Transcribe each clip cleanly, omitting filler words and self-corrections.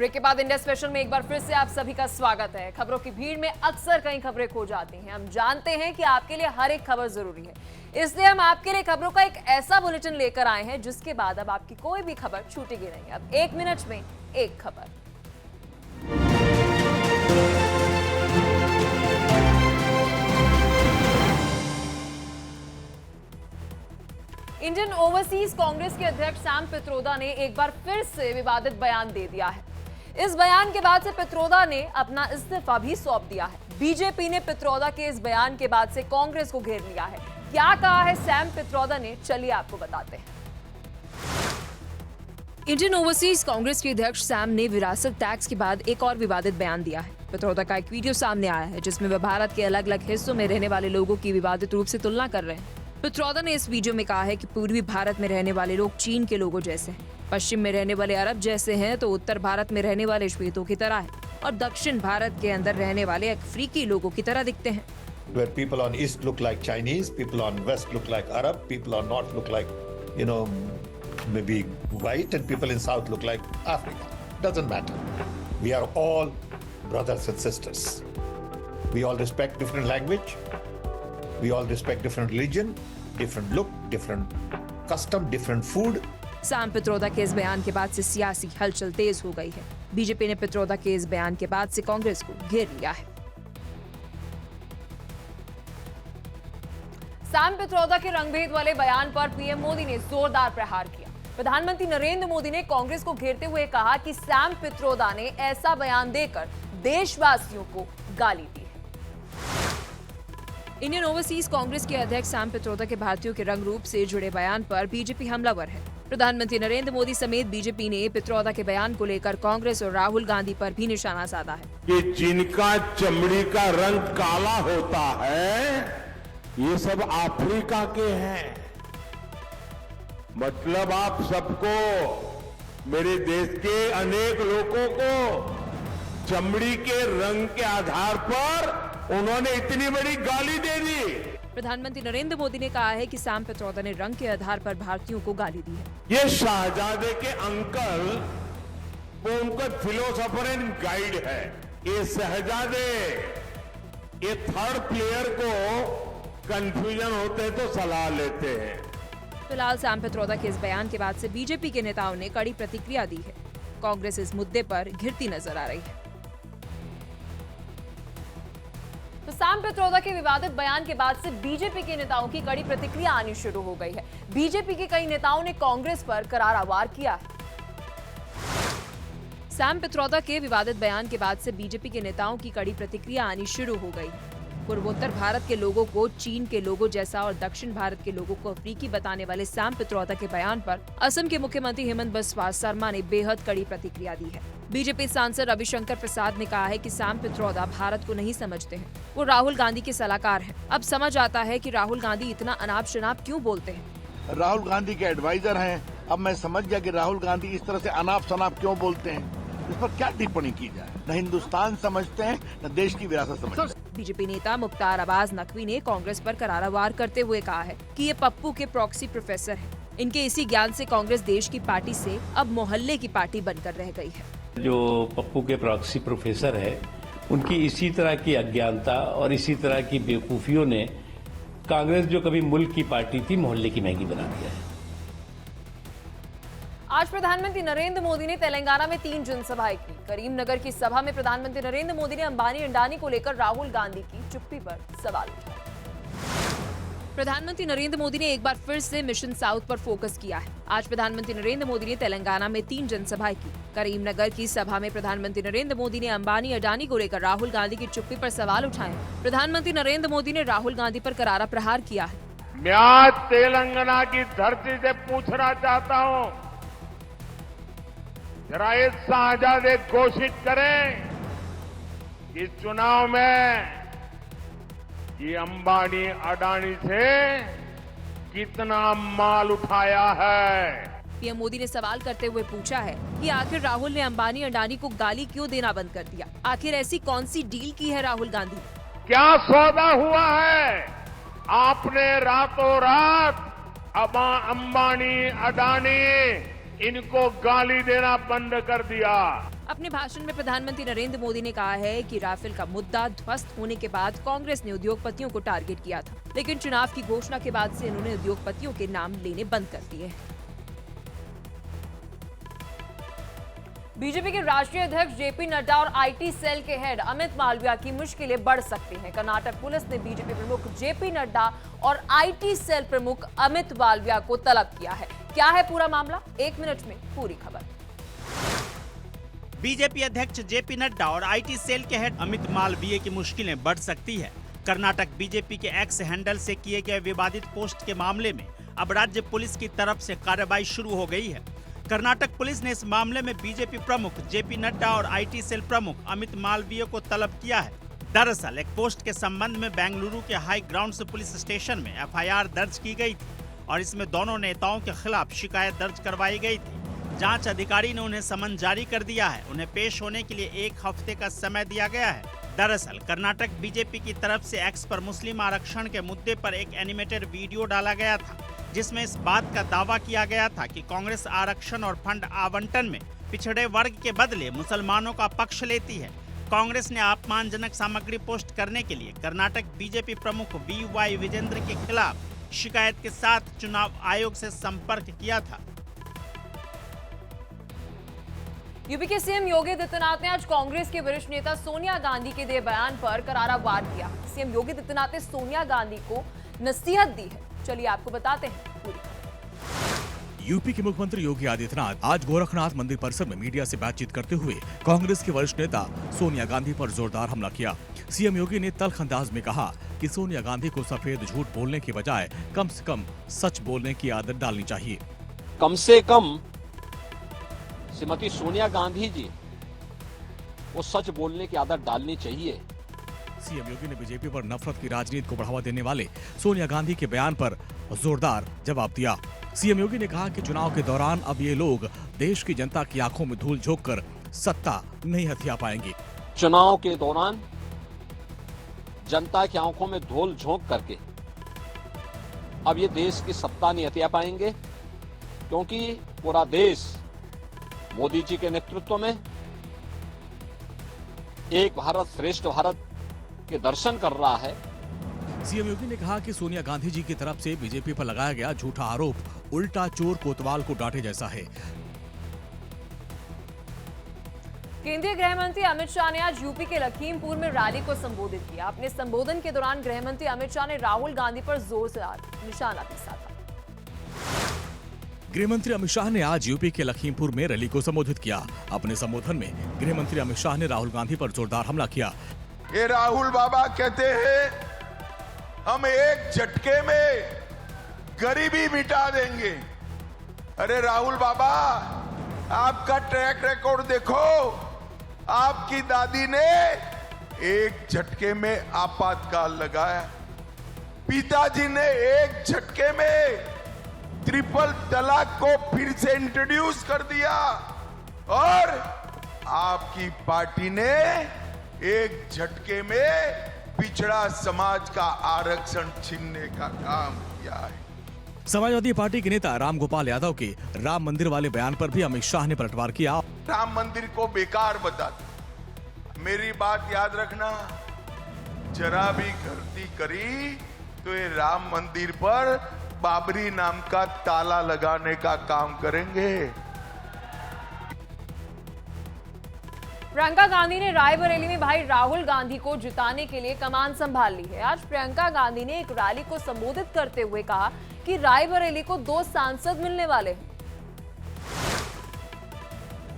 Break के बाद India special में एक बार फिर से आप सभी का स्वागत है। खबरों की भीड़ में अक्सर कई खबरें खो जाती हैं। हम जानते हैं कि आपके लिए हर एक खबर जरूरी है, इसलिए हम आपके लिए खबरों का एक ऐसा बुलेटिन लेकर आए हैं जिसके बाद अब आपकी कोई भी खबर छूटेगी नहीं। अब 1 मिनट में एक खबर। इंडियन ओवरसीज कांग्रेस के अध्यक्ष सैम पित्रोदा ने एक बार फिर से विवादित बयान दे दिया है। इस बयान के बाद से पित्रोदा ने अपना इस्तीफा भी सौंप दिया है। बीजेपी ने पित्रोदा के इस बयान के बाद से कांग्रेस को घेर लिया है। क्या कहा है सैम पित्रोदा ने, चलिए आपको बताते हैं। इंडियन ओवरसीज कांग्रेस के अध्यक्ष सैम ने विरासत टैक्स के बाद एक और विवादित बयान दिया है। पित्रोदा का एक वीडियो सामने आया है जिसमें वह भारत के अलग अलग हिस्सों में रहने वाले लोगों की विवादित रूप से तुलना कर रहे हैं। पित्रोदा ने इस वीडियो में कहा है कि पूर्वी भारत में रहने वाले लोग चीन के लोगों जैसे हैं, पश्चिम में रहने वाले अरब जैसे हैं तो उत्तर भारत में रहने वाले श्वेतों की तरह है और दक्षिण भारत के अंदर रहने वाले अफ्रीकी लोगों की तरह दिखते हैं। Where people on east look like Chinese, people on west look like Arab, people on north look like, maybe white, and people in south look like Africa. Doesn't matter. We are all brothers and sisters. We all respect different language. We all respect different religion, different look, different custom, different food. Sam Pitroda के इस बयान के बाद से सियासी हलचल तेज हो गई है। बीजेपी ने पित्रोदा के इस बयान के बाद से कांग्रेस को घेर लिया है। सैम पित्रोदा के रंगभेद वाले बयान पर पीएम मोदी ने जोरदार प्रहार किया। प्रधानमंत्री नरेंद्र मोदी ने कांग्रेस को घेरते हुए कहा कि सैम पित्रोदा ने ऐसा बयान देकर देशवासियों को गाली दी है। इंडियन ओवरसीज कांग्रेस के अध्यक्ष सैम पित्रोदा के भारतीयों के रंग रूप से जुड़े बयान पर बीजेपी हमलावर है। प्रधानमंत्री नरेंद्र मोदी समेत बीजेपी ने पित्रोदा के बयान को लेकर कांग्रेस और राहुल गांधी पर भी निशाना साधा है। कि जिनका चमड़ी का रंग काला होता है ये सब अफ्रीका के हैं। मतलब आप सबको, मेरे देश के अनेक लोगों को चमड़ी के रंग के आधार पर उन्होंने इतनी बड़ी गाली दे दी। प्रधानमंत्री नरेंद्र मोदी ने कहा है कि सैम पित्रोदा ने रंग के आधार पर भारतीयों को गाली दी है। ये शाहजादे के अंकल, वो उनका फिलोसोफर एंड गाइड है। ये शहजादे, ये थर्ड प्लेयर को कंफ्यूजन होते तो सलाह लेते हैं। फिलहाल सैम पित्रोदा के इस बयान के बाद से बीजेपी के नेताओं ने कड़ी प्रतिक्रिया दी है। कांग्रेस इस मुद्दे पर घिरती नजर आ रही है। तो सैम पित्रोदा के विवादित बयान के बाद से बीजेपी के नेताओं की कड़ी प्रतिक्रिया आनी शुरू हो गई है। बीजेपी के कई नेताओं ने कांग्रेस पर करारा वार किया है। सैम पित्रोदा के विवादित बयान के बाद से बीजेपी के नेताओं की कड़ी प्रतिक्रिया आनी शुरू हो गई है। पूर्वोत्तर भारत के लोगों को चीन के लोगों जैसा और दक्षिण भारत के लोगों को अफ्रीकी बताने वाले सैम पित्रोदा के बयान पर असम के मुख्यमंत्री हेमंत बिस्वा शर्मा ने बेहद कड़ी प्रतिक्रिया दी है। बीजेपी सांसद रविशंकर प्रसाद ने कहा है कि सैम पित्रोदा भारत को नहीं समझते हैं, वो राहुल गांधी के सलाहकार हैं। अब समझ आता है कि राहुल गांधी इतना अनाप शनाप क्यों बोलते हैं। राहुल गांधी के एडवाइजर हैं। अब मैं समझ गया कि राहुल गांधी इस तरह से अनाप शनाप क्यों बोलते हैं। इस पर क्या टिप्पणी की जाए। न हिंदुस्तान समझते हैं न देश की विरासत समझते हैं। बीजेपी नेता मुख्तार अब्बास नकवी ने कांग्रेस पर करारा वार करते हुए कहा है कि ये पप्पू के प्रॉक्सी प्रोफेसर हैं। इनके इसी ज्ञान से कांग्रेस देश की पार्टी से अब मोहल्ले की पार्टी बनकर रह गई है। जो पप्पू के प्रॉक्सी प्रोफेसर है, उनकी इसी तरह की अज्ञानता और इसी तरह की बेवकूफियों ने कांग्रेस जो कभी मुल्क की पार्टी थी, मोहल्ले की मैगी बना दिया है। आज प्रधानमंत्री नरेंद्र मोदी ने तेलंगाना में 3 जनसभाएं की। करीमनगर की सभा में प्रधानमंत्री नरेंद्र मोदी ने अंबानी अडानी को लेकर राहुल गांधी की चुप्पी पर सवाल उठाए। प्रधानमंत्री नरेंद्र मोदी ने एक बार फिर से मिशन साउथ पर फोकस किया है। आज प्रधानमंत्री नरेंद्र मोदी ने तेलंगाना में 3 जनसभाएं की। करीमनगर की सभा में प्रधानमंत्री नरेंद्र मोदी ने अंबानी अडानी को लेकर राहुल गांधी की चुप्पी पर सवाल उठाए। प्रधानमंत्री नरेंद्र मोदी ने राहुल गांधी पर करारा प्रहार किया है। मैं आज तेलंगाना की धरती से पूछना चाहता हूं, जरा ये शाहजादे घोषित करें कि चुनाव में ये अंबानी अडानी से कितना माल उठाया है। पीएम मोदी ने सवाल करते हुए पूछा है कि आखिर राहुल ने अंबानी अडानी को गाली क्यों देना बंद कर दिया। आखिर ऐसी कौन सी डील की है राहुल गांधी? क्या सौदा हुआ है? आपने रातों रात अंबानी अडानी इनको गाली देना बंद कर दिया। अपने भाषण में प्रधानमंत्री नरेंद्र मोदी ने कहा है कि राफेल का मुद्दा ध्वस्त होने के बाद कांग्रेस ने उद्योगपतियों को टारगेट किया था, लेकिन चुनाव की घोषणा के बाद से इन्होंने उद्योगपतियों के नाम लेने बंद कर दिए। बीजेपी के राष्ट्रीय अध्यक्ष जेपी नड्डा और आईटी सेल के हेड अमित मालविया की मुश्किलें बढ़ सकती हैं। कर्नाटक पुलिस ने बीजेपी प्रमुख जेपी नड्डा और आईटी सेल प्रमुख अमित मालविया को तलब किया है। क्या है पूरा मामला, 1 मिनट में पूरी खबर। बीजेपी अध्यक्ष जेपी नड्डा और आईटी सेल के हेड अमित मालवीय की मुश्किलें बढ़ सकती है। कर्नाटक बीजेपी के एक्स हैंडल से किए गए विवादित पोस्ट के मामले में अब राज्य पुलिस की तरफ से कार्रवाई शुरू हो गई है। कर्नाटक पुलिस ने इस मामले में बीजेपी प्रमुख जेपी नड्डा और आईटी सेल प्रमुख अमित मालवीय को तलब किया है। दरअसल एक पोस्ट के संबंध में बेंगलुरु के हाई ग्राउंड पुलिस स्टेशन में एफआईआर दर्ज की गई थी और इसमें दोनों नेताओं के खिलाफ शिकायत दर्ज करवाई गई थी। जांच अधिकारी ने उन्हें समन जारी कर दिया है। उन्हें पेश होने के लिए 1 हफ्ते का समय दिया गया है। दरअसल कर्नाटक बीजेपी की तरफ से एक्स पर मुस्लिम आरक्षण के मुद्दे पर एक एनिमेटेड वीडियो डाला गया था, जिसमें इस बात का दावा किया गया था कि कांग्रेस आरक्षण और फंड आवंटन में पिछड़े वर्ग के बदले मुसलमानों का पक्ष लेती है। कांग्रेस ने अपमानजनक सामग्री पोस्ट करने के लिए कर्नाटक बीजेपी प्रमुख वी.वाई. विजेंद्र के खिलाफ शिकायत के साथ चुनाव आयोग से संपर्क किया था। यूपी के सीएम योगी आदित्यनाथ ने आज कांग्रेस के वरिष्ठ नेता सोनिया गांधी के दिए बयान पर करारा वार किया। सीएम योगी आदित्यनाथ ने सोनिया गांधी को नसीहत दी है। चलिए आपको बताते हैं पूरी। यूपी के मुख्यमंत्री योगी आदित्यनाथ आज गोरखनाथ मंदिर परिसर में मीडिया से बातचीत करते हुए कांग्रेस के वरिष्ठ नेता सोनिया गांधी पर जोरदार हमला किया। सीएम योगी ने तल्ख अंदाज में कहा कि सोनिया गांधी को सफेद झूठ बोलने के बजाय कम से कम सच बोलने की आदत डालनी चाहिए। कम से कम श्रीमती सोनिया गांधी जी वो सच बोलने की आदत डालनी चाहिए। सीएम योगी ने बीजेपी पर नफरत की राजनीति को बढ़ावा देने वाले सोनिया गांधी के बयान पर जोरदार जवाब दिया। सीएम योगी ने कहा कि चुनाव के दौरान अब ये लोग देश की जनता की आंखों में धूल झोंककर सत्ता नहीं हथिया पाएंगे। चुनाव के दौरान जनता की आंखों में धूल झोंक करके अब ये देश की सत्ता नहीं हथिया पाएंगे, क्योंकि पूरा देश मोदी जी के नेतृत्व में एक भारत श्रेष्ठ भारत के दर्शन कर रहा है। सीएम योगी ने कहा कि सोनिया गांधी जी की तरफ से बीजेपी पर लगाया गया झूठा आरोप उल्टा चोर कोतवाल को डांटे जैसा है। केंद्रीय गृह मंत्री अमित शाह ने आज यूपी के लखीमपुर में रैली को संबोधित किया। अपने संबोधन के दौरान गृह मंत्री अमित शाह ने राहुल गांधी पर जोर से निशाना भी साधा। गृह मंत्री अमित शाह ने आज यूपी के लखीमपुर में रैली को संबोधित किया। अपने संबोधन में गृह मंत्री अमित शाह ने राहुल गांधी पर जोरदार हमला किया। ये राहुल बाबा कहते हैं हम एक झटके में गरीबी मिटा देंगे। अरे राहुल बाबा, आपका ट्रैक रिकॉर्ड देखो। आपकी दादी ने एक झटके में आपातकाल लगाया, पिताजी ने एक झटके में ट्रिपल तलाक को फिर से इंट्रोड्यूस कर दिया और आपकी पार्टी ने एक झटके में पिछड़ा समाज का आरक्षण छीनने का काम किया है। समाजवादी पार्टी के नेता राम गोपाल यादव के राम मंदिर वाले बयान पर भी अमित शाह ने पलटवार किया। राम मंदिर को बेकार बताते। मेरी बात याद रखना, जरा भी गलती करी तो ये राम मंदिर पर बाबरी नाम का ताला लगाने का काम करेंगे। प्रियंका गांधी ने रायबरेली में भाई राहुल गांधी को जिताने के लिए कमान संभाल ली है। आज प्रियंका गांधी ने एक रैली को संबोधित करते हुए कहा कि रायबरेली को 2 सांसद मिलने वाले हैं।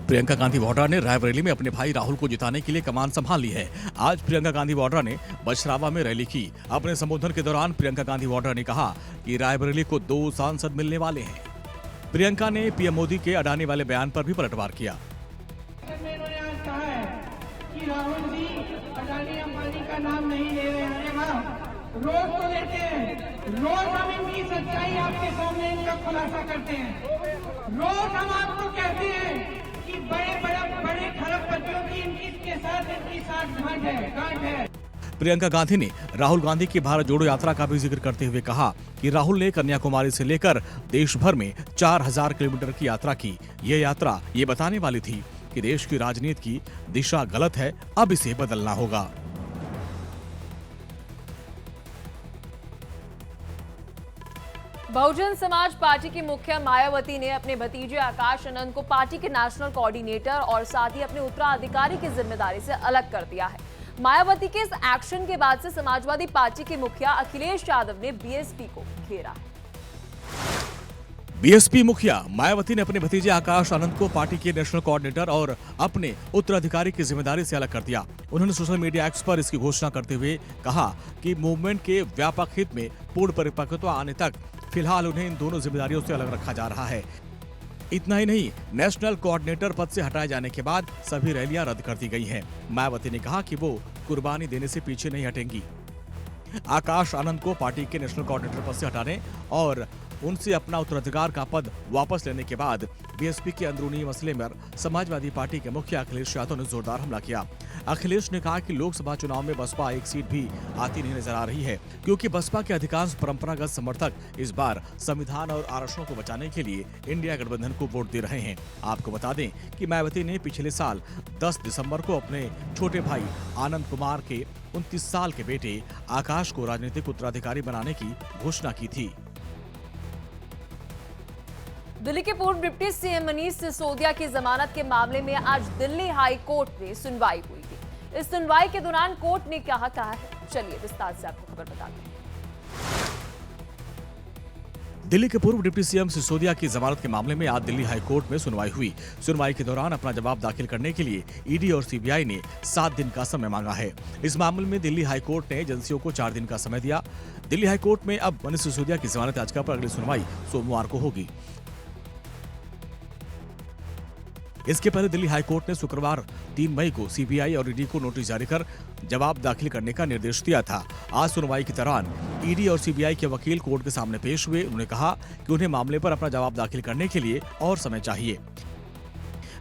प्रियंका गांधी वाड्रा ने रायबरेली में अपने भाई राहुल को जिताने के लिए कमान संभाल ली है। आज प्रियंका गांधी वाड्रा ने बछरावा में रैली की। अपने संबोधन के दौरान प्रियंका गांधी वाड्रा ने कहा कि रायबरेली को 2 सांसद मिलने वाले हैं। प्रियंका ने पीएम मोदी के अडानी वाले बयान पर भी पलटवार किया। राहुल जी अडानी अंबानी का नाम नहीं ले रहे हैं, रोज तो लेते हैं। रोज हम इनकी सच्चाई आपके सामने इनका खुलासा करते हैं। रोज हम आपको कहते हैं कि बड़े खरबपतियों की इनके साथ गांठ है। प्रियंका गांधी ने राहुल गांधी की भारत जोड़ो यात्रा का भी जिक्र करते हुए कहा कि राहुल ने कन्याकुमारी से लेकर देश भर में 4000 किलोमीटर की यात्रा की। ये यात्रा ये बताने वाली थी कि देश की राजनीति की दिशा गलत है, अब इसे बदलना होगा। बहुजन समाज पार्टी की मुखिया मायावती ने अपने भतीजे आकाश आनंद को पार्टी के नेशनल कोऑर्डिनेटर और साथ ही अपने उत्तराधिकारी की जिम्मेदारी से अलग कर दिया है। मायावती के इस एक्शन के बाद से समाजवादी पार्टी के मुखिया अखिलेश यादव ने बीएसपी को घेरा है। बीएसपी मुखिया मायावती ने अपने भतीजे आकाश आनंद को पार्टी के नेशनल कोऑर्डिनेटर और अपने उत्तराधिकारी की जिम्मेदारी से अलग कर दिया। उन्होंने सोशल मीडिया एक्स पर इसकी घोषणा करते हुए कहा कि मूवमेंट के व्यापक हित में पूर्ण परिपक्वता आने तक फिलहाल उन्हें इन दोनों जिम्मेदारियों से अलग रखा जा रहा है। इतना ही नहीं, नेशनल कोऑर्डिनेटर पद से हटाए जाने के बाद सभी रैलियां रद्द कर दी गई हैं। मायावती ने कहा कि वो कुर्बानी देने से पीछे नहीं हटेंगी। आकाश आनंद को पार्टी के नेशनल कोऑर्डिनेटर पद से हटाने और उनसे अपना उत्तराधिकार का पद वापस लेने के बाद बीएसपी के अंदरूनी मसले में समाजवादी पार्टी के मुखिया अखिलेश यादव ने जोरदार हमला किया। अखिलेश ने कहा कि लोकसभा चुनाव में बसपा एक सीट भी आती नहीं नजर आ रही है, क्योंकि बसपा के अधिकांश परंपरागत समर्थक इस बार संविधान और आरक्षणों को बचाने के लिए इंडिया गठबंधन को वोट दे रहे हैं। आपको बता दें कि मायावती ने पिछले साल 10 दिसंबर को अपने छोटे भाई आनंद कुमार के 29 साल के बेटे आकाश को राजनीतिक उत्तराधिकारी बनाने की घोषणा की थी। दिल्ली के पूर्व डिप्टी सीएम मनीष सिसोदिया की जमानत के मामले में आज दिल्ली हाई कोर्ट में सुनवाई हुई थी। इस सुनवाई के दौरान कोर्ट ने क्या कहा है, चलिए विस्तार से आपको खबर बताते हैं। दिल्ली के पूर्व डिप्टी सीएम सिसोदिया की जमानत के मामले में आज दिल्ली हाई कोर्ट में सुनवाई हुई। सुनवाई के दौरान अपना जवाब दाखिल करने के लिए ईडी और सीबीआई ने 7 दिन का समय मांगा है। इस मामले में दिल्ली हाई कोर्ट ने एजेंसियों को 4 दिन का समय दिया। दिल्ली हाई कोर्ट में अब मनीष सिसोदिया की जमानत याचिका पर अगली सुनवाई सोमवार को होगी। इसके पहले दिल्ली हाई कोर्ट ने शुक्रवार 3 मई को सीबीआई और ईडी को नोटिस जारी कर जवाब दाखिल करने का निर्देश दिया था। आज सुनवाई के दौरान ईडी और सीबीआई के वकील कोर्ट के सामने पेश हुए। उन्होंने कहा कि उन्हें मामले पर अपना जवाब दाखिल करने के लिए और समय चाहिए।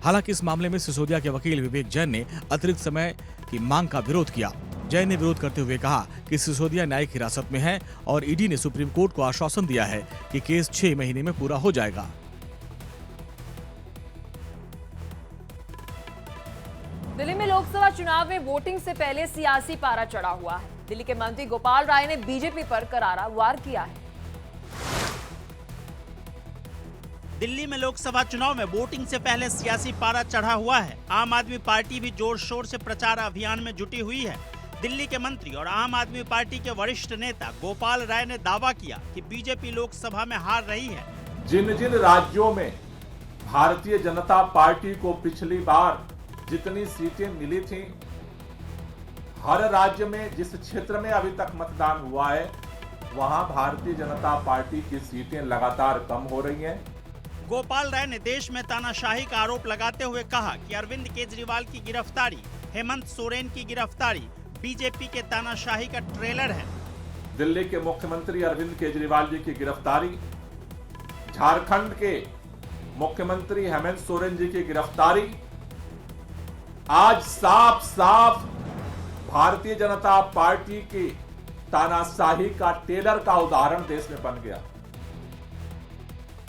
हालांकि इस मामले में सिसोदिया के वकील विवेक जैन ने अतिरिक्त समय की मांग का विरोध किया। जैन ने विरोध करते हुए कहा कि सिसोदिया न्यायिक हिरासत में है और ईडी ने सुप्रीम कोर्ट को आश्वासन दिया है कि केस 6 महीने में पूरा हो जाएगा। दिल्ली में लोकसभा चुनाव में वोटिंग से पहले सियासी पारा चढ़ा हुआ है। दिल्ली के मंत्री गोपाल राय ने बीजेपी पर करारा वार किया है। दिल्ली में लोकसभा चुनाव में वोटिंग से पहले सियासी पारा चढ़ा हुआ है। आम आदमी पार्टी भी जोर शोर से प्रचार अभियान में जुटी हुई है। दिल्ली के मंत्री और आम आदमी पार्टी के वरिष्ठ नेता गोपाल राय ने दावा किया कि बीजेपी लोकसभा में हार रही है। जिन जिन राज्यों में भारतीय जनता पार्टी को पिछली बार जितनी सीटें मिली थी, हर राज्य में जिस क्षेत्र में अभी तक मतदान हुआ है, वहां भारतीय जनता पार्टी की सीटें लगातार कम हो रही हैं। गोपाल राय ने देश में तानाशाही का आरोप लगाते हुए कहा कि अरविंद केजरीवाल की गिरफ्तारी, हेमंत सोरेन की गिरफ्तारी बीजेपी के तानाशाही का ट्रेलर है। दिल्ली के मुख्यमंत्री अरविंद केजरीवाल जी की गिरफ्तारी, झारखंड के मुख्यमंत्री हेमंत सोरेन जी की गिरफ्तारी आज साफ साफ भारतीय जनता पार्टी की तानाशाही का टेलर का उदाहरण देश में बन गया।